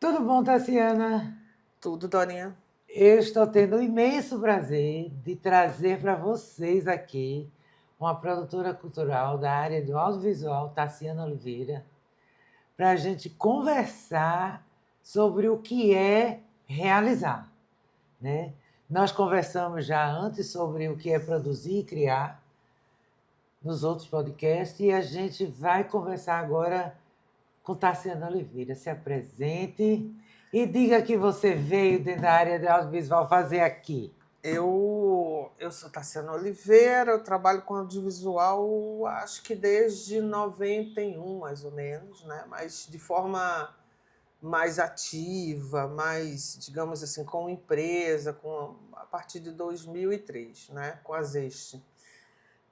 Tudo bom, Tassiana? Tudo, Dorinha. Eu estou tendo o imenso prazer de trazer para vocês aqui uma produtora cultural da área do audiovisual, Tassiana Oliveira, para a gente conversar sobre o que é realizar, né? Nós conversamos já antes sobre o que é produzir e criar nos outros podcasts e a gente vai conversar agora com Tassiana Oliveira. Se apresente e diga que você veio dentro da área de audiovisual fazer aqui. Eu sou Tassiana Oliveira, eu trabalho com audiovisual acho que desde 91, mais ou menos, né? Mas de forma mais ativa, mais, digamos assim, com empresa, a partir de 2003, né? Com a Zeste.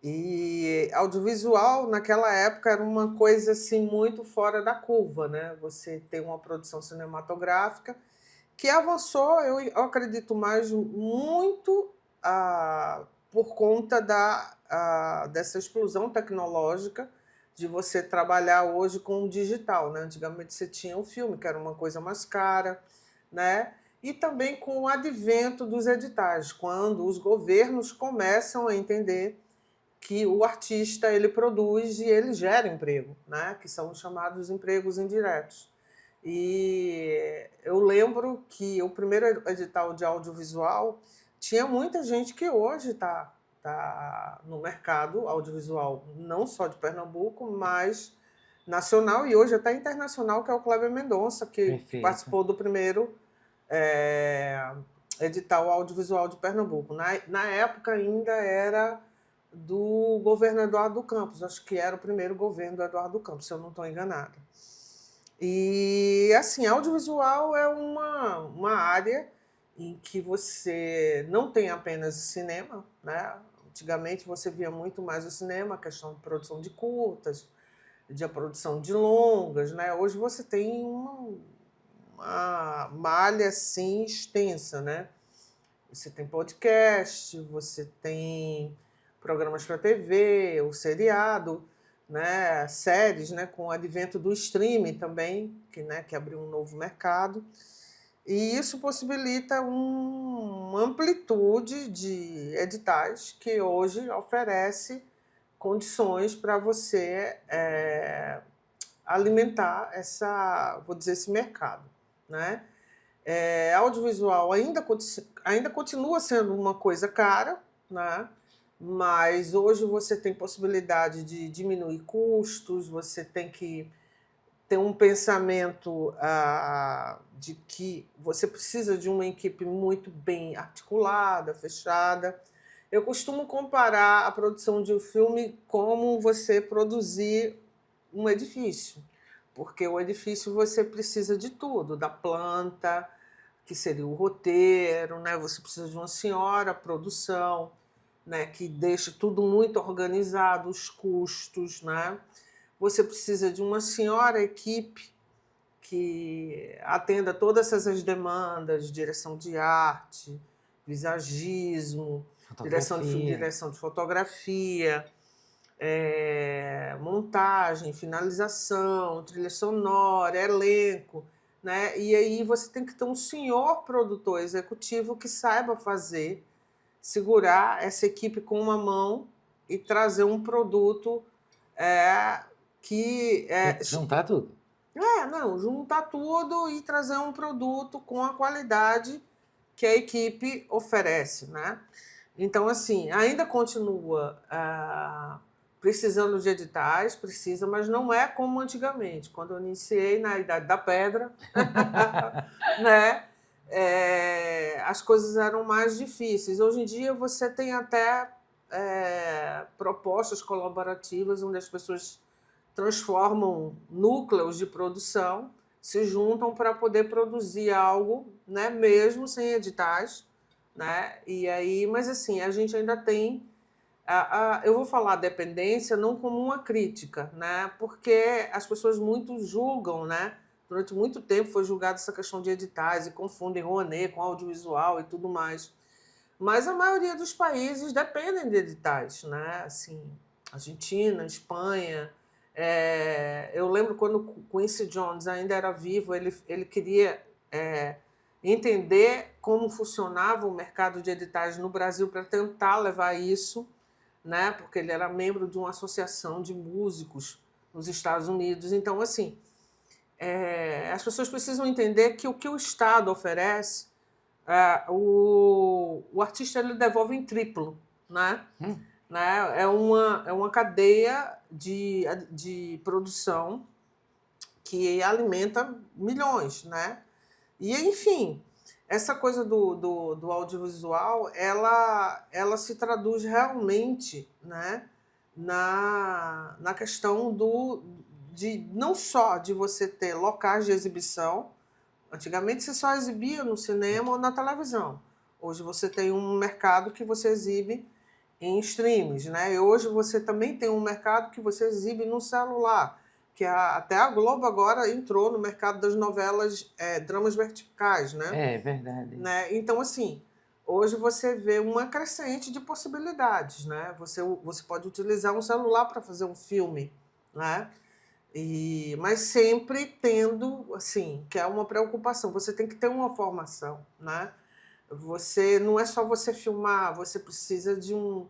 E audiovisual, naquela época, era uma coisa assim muito fora da curva, né? Você tem uma produção cinematográfica que avançou, eu acredito mais muito por conta dessa explosão tecnológica de você trabalhar hoje com o digital, né? Antigamente você tinha o filme, que era uma coisa mais cara, né? E também com o advento dos editais, quando os governos começam a entender que o artista ele produz e ele gera emprego, né? Que são os chamados empregos indiretos. E eu lembro que o primeiro edital de audiovisual tinha muita gente que hoje tá no mercado audiovisual, não só de Pernambuco, mas nacional e hoje até internacional, que é o Kleber Mendonça, que Perfeito. participou do primeiro edital audiovisual de Pernambuco. Na época ainda era do governo Eduardo Campos, acho que era o primeiro governo do Eduardo Campos, se eu não estou enganada. E, assim, audiovisual é uma área em que você não tem apenas cinema, né? Antigamente você via muito mais o cinema, a questão de produção de curtas, de a produção de longas, né? Hoje você tem uma malha, assim, extensa, né? Você tem podcast, você tem programas para TV, o seriado, né, séries, né, com o advento do streaming também, que abriu um novo mercado. E isso possibilita uma amplitude de editais que hoje oferece condições para você alimentar vou dizer, esse mercado, né? Audiovisual ainda continua sendo uma coisa cara, né? Mas hoje você tem possibilidade de diminuir custos, você tem que ter um pensamento de que você precisa de uma equipe muito bem articulada, fechada. Eu costumo comparar a produção de um filme como você produzir um edifício, porque o edifício você precisa de tudo, da planta, que seria o roteiro, né? Você precisa de uma senhora produção, né? Que deixe tudo muito organizado, os custos, né? Você precisa de uma senhora equipe que atenda todas essas demandas, direção de arte, visagismo, Fotografia. direção de fotografia, montagem, finalização, trilha sonora, elenco, né? E aí você tem que ter um senhor produtor executivo que saiba fazer, segurar essa equipe com uma mão e trazer um produto que Tem que juntar tudo. não, juntar tudo e trazer um produto com a qualidade que a equipe oferece, né? Então, assim, ainda continua precisando de editais, precisa, mas não é como antigamente, quando eu iniciei na Idade da Pedra, né? As coisas eram mais difíceis. Hoje em dia você tem até propostas colaborativas onde as pessoas transformam núcleos de produção, se juntam para poder produzir algo, né, mesmo sem editais, né? E aí, mas assim, a gente ainda tem eu vou falar dependência não como uma crítica, né? Porque as pessoas muito julgam, né? Durante muito tempo foi julgada essa questão de editais e confundem Rouanet com audiovisual e tudo mais. Mas a maioria dos países dependem de editais, né? Assim, Argentina, Espanha, Eu lembro quando Quincy Jones ainda era vivo, ele queria entender como funcionava o mercado de editais no Brasil para tentar levar isso, né? Porque ele era membro de uma associação de músicos nos Estados Unidos. Então, assim, as pessoas precisam entender que o Estado oferece, o artista ele devolve em triplo, né? Né? É uma cadeia de produção que alimenta milhões, né? E, enfim, essa coisa do audiovisual, ela se traduz realmente, né, na questão de não só de você ter locais de exibição. Antigamente você só exibia no cinema ou na televisão. Hoje você tem um mercado que você exibe em streams, né? E hoje você também tem um mercado que você exibe no celular, que até a Globo agora entrou no mercado das novelas, dramas verticais, né? É verdade. Né? Então, assim, hoje você vê uma crescente de possibilidades, né? Você pode utilizar um celular para fazer um filme, né? Mas sempre tendo, assim, que é uma preocupação. Você tem que ter uma formação, né? Não é só você filmar, você precisa de um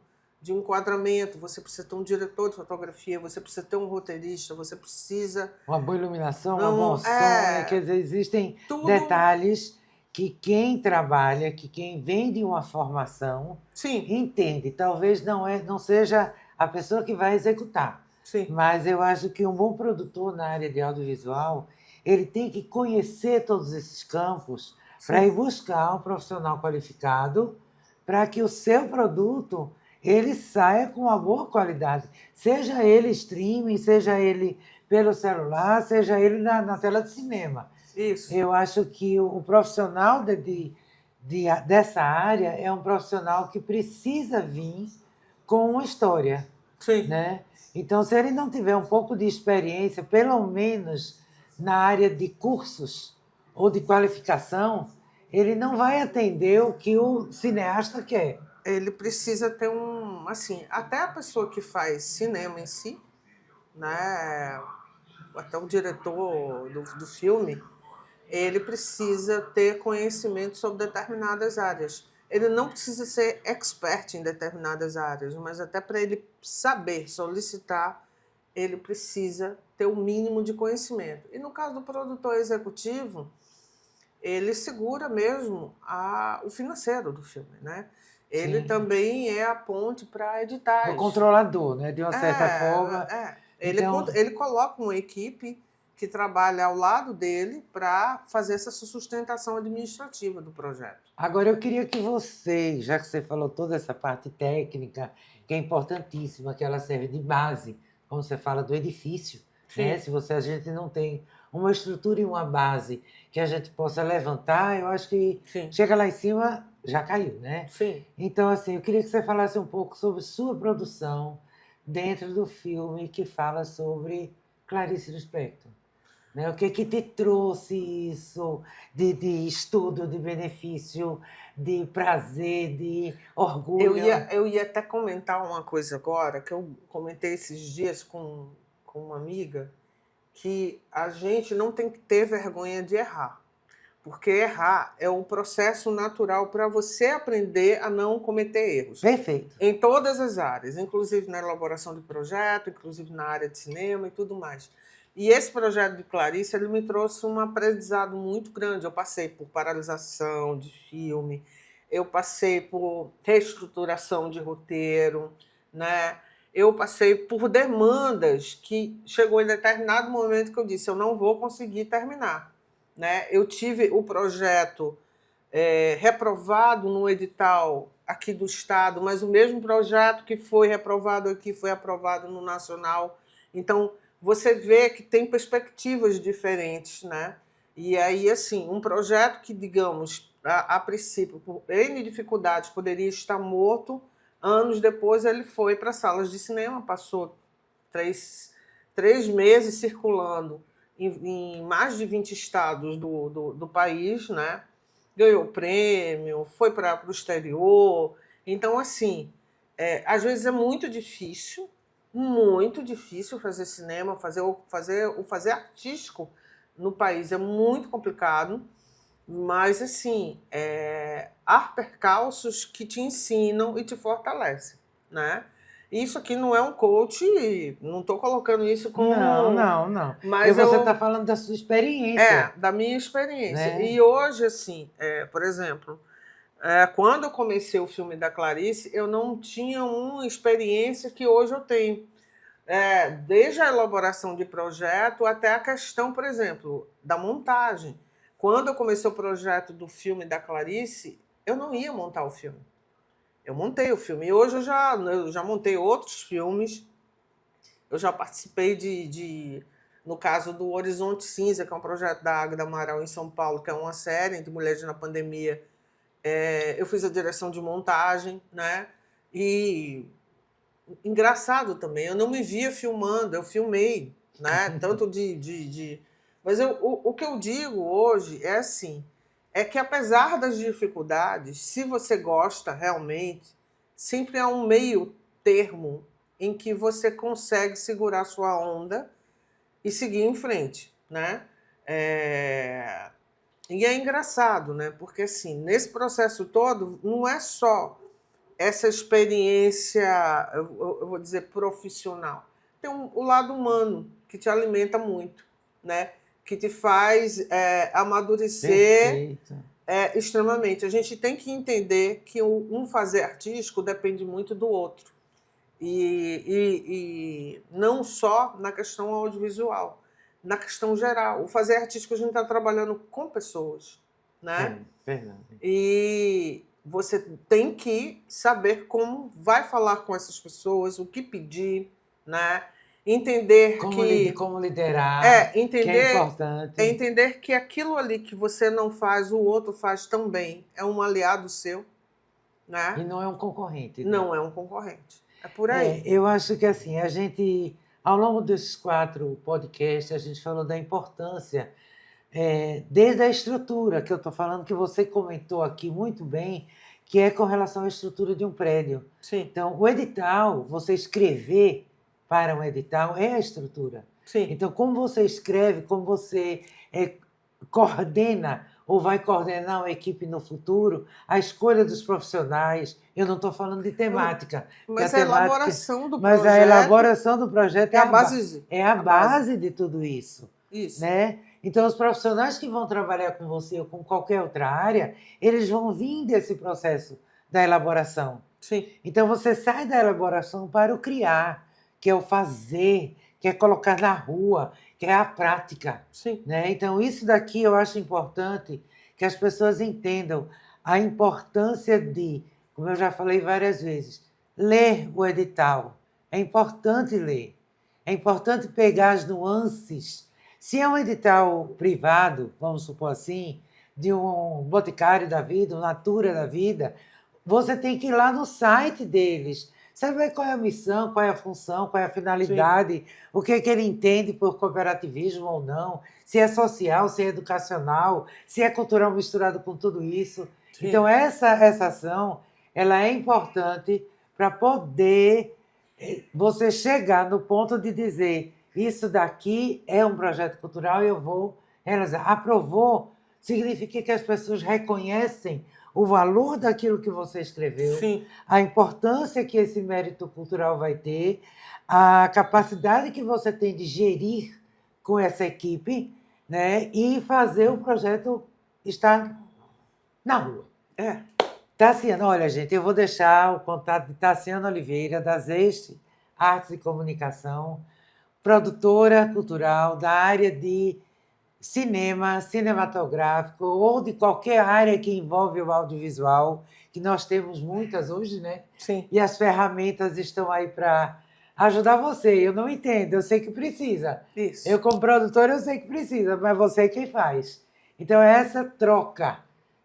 enquadramento, você precisa ter um diretor de fotografia, você precisa ter um roteirista, você precisa... Uma boa iluminação, um bom som, né? Quer dizer, existem detalhes que quem trabalha, que quem vem de uma formação, sim, entende. Talvez não seja a pessoa que vai executar, sim, mas eu acho que um bom produtor na área de audiovisual, ele tem que conhecer todos esses campos para ir buscar um profissional qualificado para que o seu produto ele saia com uma boa qualidade, seja ele streaming, seja ele pelo celular, seja ele na tela de cinema. Isso. Eu acho que o profissional dessa área é um profissional que precisa vir com uma história. Sim. Né? Então, se ele não tiver um pouco de experiência, pelo menos na área de cursos ou de qualificação, ele não vai atender o que o cineasta quer. Ele precisa ter assim, até a pessoa que faz cinema em si, né, até o diretor do filme, ele precisa ter conhecimento sobre determinadas áreas. Ele não precisa ser expert em determinadas áreas, mas até para ele saber solicitar, ele precisa ter o mínimo de conhecimento. E no caso do produtor executivo, ele segura mesmo o financeiro do filme, né? Ele também é a ponte para editais. O controlador, né? De uma certa forma. Ele coloca uma equipe que trabalha ao lado dele para fazer essa sustentação administrativa do projeto. Agora, eu queria que você, já que você falou toda essa parte técnica, que é importantíssima, que ela serve de base, como você fala, do edifício, né? Se a gente não tem uma estrutura e uma base que a gente possa levantar, eu acho que chega lá em cima, já caiu, né? Sim. Então, assim, eu queria que você falasse um pouco sobre sua produção dentro do filme que fala sobre Clarice Lispector. Né? O que te trouxe isso de estudo, de benefício, de prazer, de orgulho? Eu ia até comentar uma coisa agora, que eu comentei esses dias com uma amiga, que a gente não tem que ter vergonha de errar. Porque errar é um processo natural para você aprender a não cometer erros. Perfeito. Em todas as áreas, inclusive na elaboração de projeto, inclusive na área de cinema e tudo mais. E esse projeto de Clarice, ele me trouxe um aprendizado muito grande. Eu passei por paralisação de filme, eu passei por reestruturação de roteiro, né? Eu passei por demandas que chegou em determinado momento que eu disse, eu não vou conseguir terminar. Né? Eu tive o projeto reprovado no edital aqui do Estado, mas o mesmo projeto que foi reprovado aqui foi aprovado no Nacional. Então, você vê que tem perspectivas diferentes, né? E aí, assim, um projeto que, digamos, a princípio, por N dificuldades, poderia estar morto, anos depois ele foi para salas de cinema, passou três meses circulando em mais de 20 estados do país, né? Ganhou prêmio, foi para o exterior. Então, assim, às vezes é muito difícil, muito difícil fazer cinema, o fazer artístico no país é muito complicado, mas assim, há percalços que te ensinam e te fortalecem, né? Isso aqui não é um coach, não estou colocando isso como... Não. Mas Você está falando da sua experiência. da minha experiência. Né? E hoje, assim, por exemplo, quando eu comecei o filme da Clarice, eu não tinha uma experiência que hoje eu tenho. Desde a elaboração de projeto até a questão, por exemplo, da montagem. Quando eu comecei o projeto do filme da Clarice, eu não ia montar o filme. Eu montei o filme. E hoje eu já montei outros filmes. Eu já participei no caso do Horizonte Cinza, que é um projeto da Águida Amaral em São Paulo, que é uma série de mulheres na pandemia. Eu fiz a direção de montagem, né? E engraçado também, eu não me via filmando, eu filmei, né? Tanto Mas o que eu digo hoje é assim, é que apesar das dificuldades, se você gosta realmente, sempre há um meio termo em que você consegue segurar sua onda e seguir em frente, né? E é engraçado, né? Porque assim, nesse processo todo, não é só essa experiência, eu vou dizer, profissional. Tem o lado humano, que te alimenta muito, né? Que te faz amadurecer extremamente. A gente tem que entender que um fazer artístico depende muito do outro. E não só na questão audiovisual, na questão geral. O fazer artístico, a gente está trabalhando com pessoas, né? Verdade. E você tem que saber como vai falar com essas pessoas, o que pedir, né? Entender como liderar, entender, que é importante. Entender que aquilo ali que você não faz, o outro faz também. É um aliado seu, né? E não é um concorrente. Né? Não é um concorrente. É por aí. Eu acho que assim, a gente, ao longo desses 4 podcasts, a gente falou da importância desde a estrutura, que eu estou falando, que você comentou aqui muito bem, que é com relação à estrutura de um prédio. Sim. Então, o edital, você escrever para um edital é a estrutura. Sim. Então, como você escreve, como você coordena ou vai coordenar uma equipe no futuro, a escolha dos profissionais, eu não estou falando de temática. Mas a elaboração do projeto... Mas a elaboração do projeto é a base de tudo isso. Isso. Né? Então, os profissionais que vão trabalhar com você ou com qualquer outra área, eles vão vir desse processo da elaboração. Sim. Então, você sai da elaboração para o criar, que é o fazer, que é colocar na rua, que é a prática. Sim. Né? Então, isso daqui eu acho importante que as pessoas entendam a importância de, como eu já falei várias vezes, ler o edital. É importante ler. É importante pegar as nuances. Se é um edital privado, vamos supor assim, de um Boticário da vida, um Natura da vida, você tem que ir lá no site deles, saber qual é a missão, qual é a função, qual é a finalidade, sim, o que é que ele entende por cooperativismo ou não, se é social, se é educacional, se é cultural misturado com tudo isso. Sim. Então, essa ação ela é importante para poder você chegar no ponto de dizer isso daqui é um projeto cultural e eu vou realizar. Aprovou significa que as pessoas reconhecem o valor daquilo que você escreveu, sim, a importância que esse mérito cultural vai ter, a capacidade que você tem de gerir com essa equipe, né, e fazer o projeto estar na rua. Tassiana, olha, gente, eu vou deixar o contato de Tassiana Oliveira, da Zeste Artes e Comunicação, produtora cultural da área de cinema, cinematográfico ou de qualquer área que envolve o audiovisual, que nós temos muitas hoje, né? Sim. E as ferramentas estão aí para ajudar você. Eu não entendo, eu sei que precisa. Isso. Eu, como produtora, eu sei que precisa, mas você é quem faz. Então, essa troca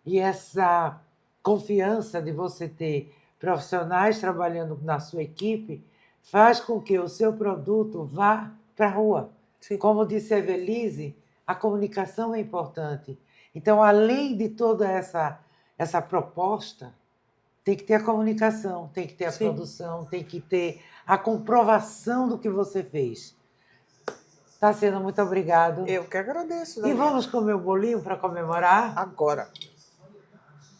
e essa confiança de você ter profissionais trabalhando na sua equipe faz com que o seu produto vá para a rua. Sim. Como disse a Evelise, a comunicação é importante. Então, além de toda essa proposta, tem que ter a comunicação, tem que ter a Sim. produção, tem que ter a comprovação do que você fez. Tassiana, muito obrigado. Eu que agradeço. E Daniela. vamos comer o bolinho para comemorar? Agora.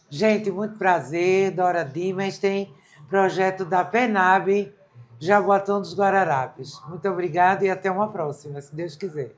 Gente, muito prazer, Dora Dimas, tem projeto da PENAB, Jaboatão dos Guararapes. Muito obrigada e até uma próxima, se Deus quiser.